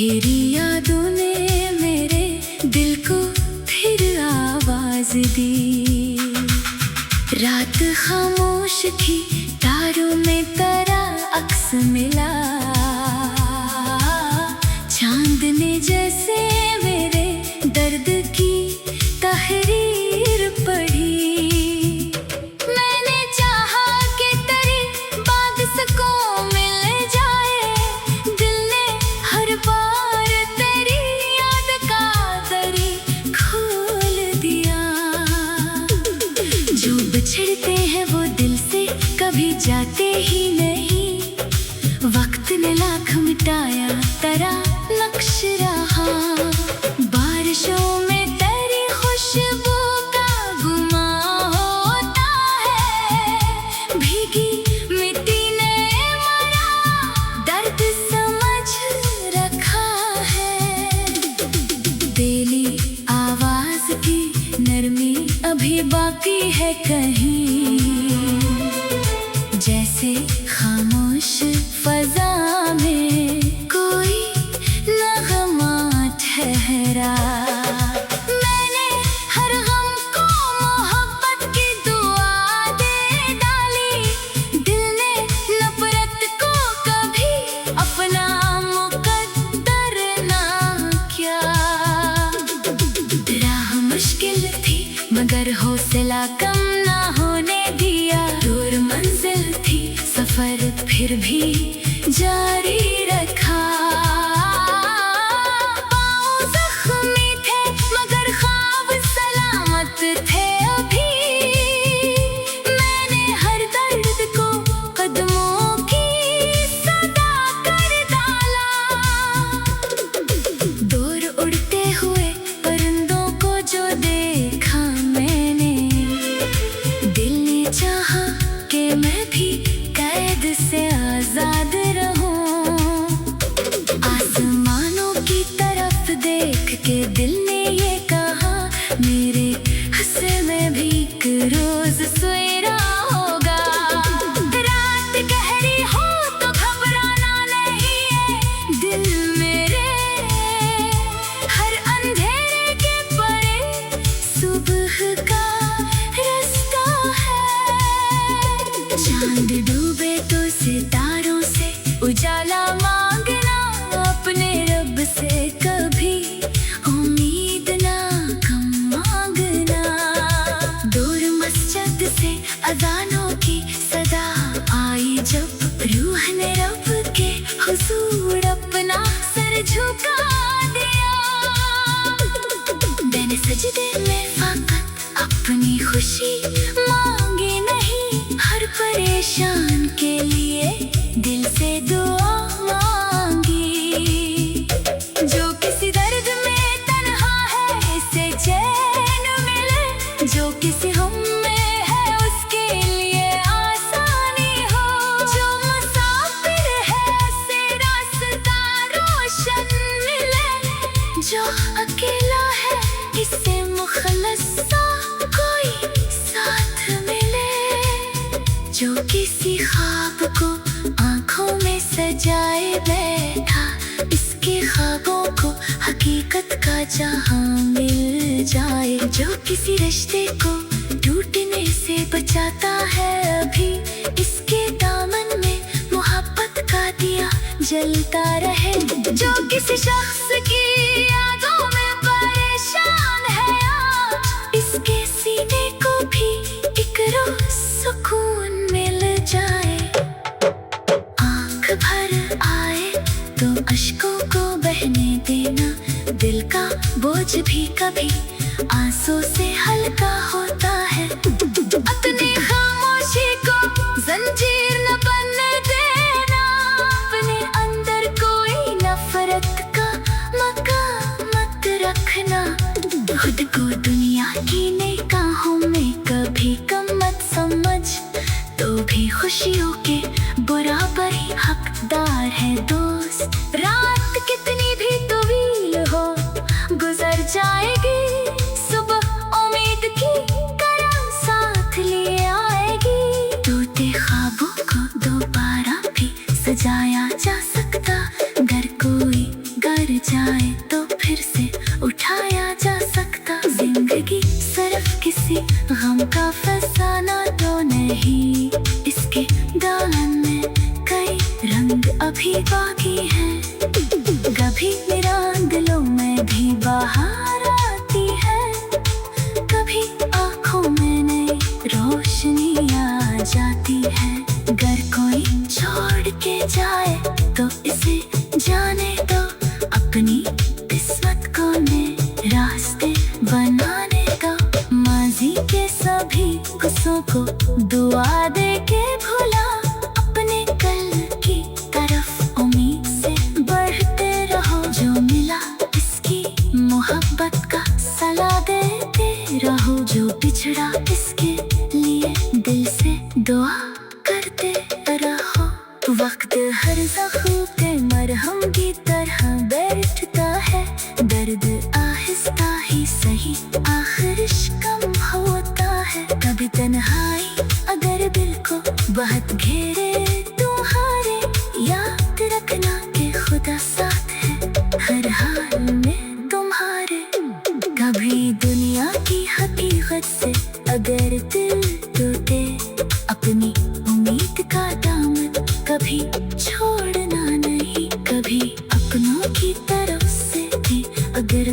तेरी यादों ने मेरे दिल को फिर आवाज दी। रात खामोश थी, तारों में तेरा अक्स मिला। चांद ने जैसे मेरे दर्द की तहरीर पढ़ी। मैंने चाहा कि तेरी बात सुकून मिल जाए। दिल ने हर बार तेरी याद का दरी खोल दिया। जो बिछड़ते हैं वो दिल से कभी जाते ही नहीं। वक्त ने लाख मिटाया, तेरा नक्श रहा। बारिशों में तेरी खुशबू का गुमा होता है। भीगी मिट्टी ने मरा दर्द समझ रखा है। दिली आवाज की नरमी अभी बाकी है कहीं। जैसे खामोश फजा में कोई नगमा ठहरा। मैंने हर गम को मोहब्बत की दुआ दे डाली। दिल ने नफरत को कभी अपना मुकद्दर ना किया। राह मुश्किल थी मगर हौसला कम ना होने दिया। दूर मंजिल थी सफर फिर भी जारी रखा। पाँव जख्मी थे मगर ख्वाब सलामत थे अभी। मैंने हर दर्द को कदमों की सदा कर डाला। दूर उड़ते हुए परिंदों को जो देखा मैंने। दिल ने चाहा कि मैं भी कैद से आजाद रहूं। आसमानों की तरफ देख के दिल ने ये कहा, मेरे हिस्से में भी एक रोज सवेरा होगा। रात गहरी हो तो घबराना नहीं है दिल मेरे। हर अंधेरे के परे सुबह का रास्ता है। चांद डूबे तो सितारों से उजाला मांगना। अपने रब से कभी उम्मीद ना कम मांगना। दूर मस्जिद से अज़ानों की सदा आई जब रूह ने रब के हुजूर अपना सर झुका दिया। मैंने सजदे में फकत अपनी खुशी मांगी नहीं। हर परेशान के लिए दिल से दुआ मांगी। जो किसी दर्द में तन्हा है इसे चैन मिले। जो किसी हम में है उसके लिए आसानी हो। जो मुसाफिर है उसे रास्ता रोशन मिले। जो अकेला है इसे मुखलस सा कोई साथ मिले। जो किसी ख्वाब को आंखों में सजाए बैठा। इसके ख्वाबों को हकीकत का जहां मिल जाए। जो किसी रिश्ते को टूटने से बचाता है अभी। इसके दामन में मोहब्बत का दिया जलता रहे। जो किसी शख्स की यादों में परेशान है आज। इसके सीने को भी एक रोज सुकून मिल जाए। आंख भर आए तो अश्कों को बहने देना। दिल का बोझ भी कभी आंसू से हल्का होता है। अपनी खामोशी को जंजीर न बनने देना। अपने अंदर कोई नफरत का मकाम मत रखना। खुद को दुनिया की निगाहों में कभी कम मत समझ। तो भी खुशियों के बराबर ही हकदार है दोस्त। रात कितनी भी तवील हो गुजर जाएगी। सुबह उम्मीद की तरह साथ लिए आएगी। टूटे ख्वाबों को दोबारा भी सजाया जा सकता। घर कोई घर जाए तो फिर से उठाया जा सकता। जिंदगी सिर्फ किसी गम का फसाना तो नहीं, इसके दामन में कई रंग अभी बाकी हैं। कभी मेरा दिलों में भी बाहर आती है, कभी आँखों में नई रोशनी आ जाती है। अगर कोई छोड़ के जाए तो इसे जाने दो, अपनी किस्मत को नए रास्ते बनाने दो। माजी के सभी गुस्सों को दुआ दे के भुला, अपने कल की तरफ उम्मीद से बढ़ते रहो। जो मिला इसकी मोहब्बत का सलाह देते रहो, जो बिछड़ा इसके लिए दिल से दुआ करते रहो। वक्त हर ज़ख्म पे मरहम की तरह बैठता है, दर्द आहिस्ता ही सही आखिर कम होता है। कभी तन्हाई अगर दिल को बहुत घेरे तुम्हारे, याद रखना कि खुदा साथ है हर हाल में तुम्हारे। कभी दुनिया की हकीकत से अगर दिल टूटे, अपनी उम्मीद का दामन कभी छोड़ना नहीं। कभी अपनों की तरफ से भी अगर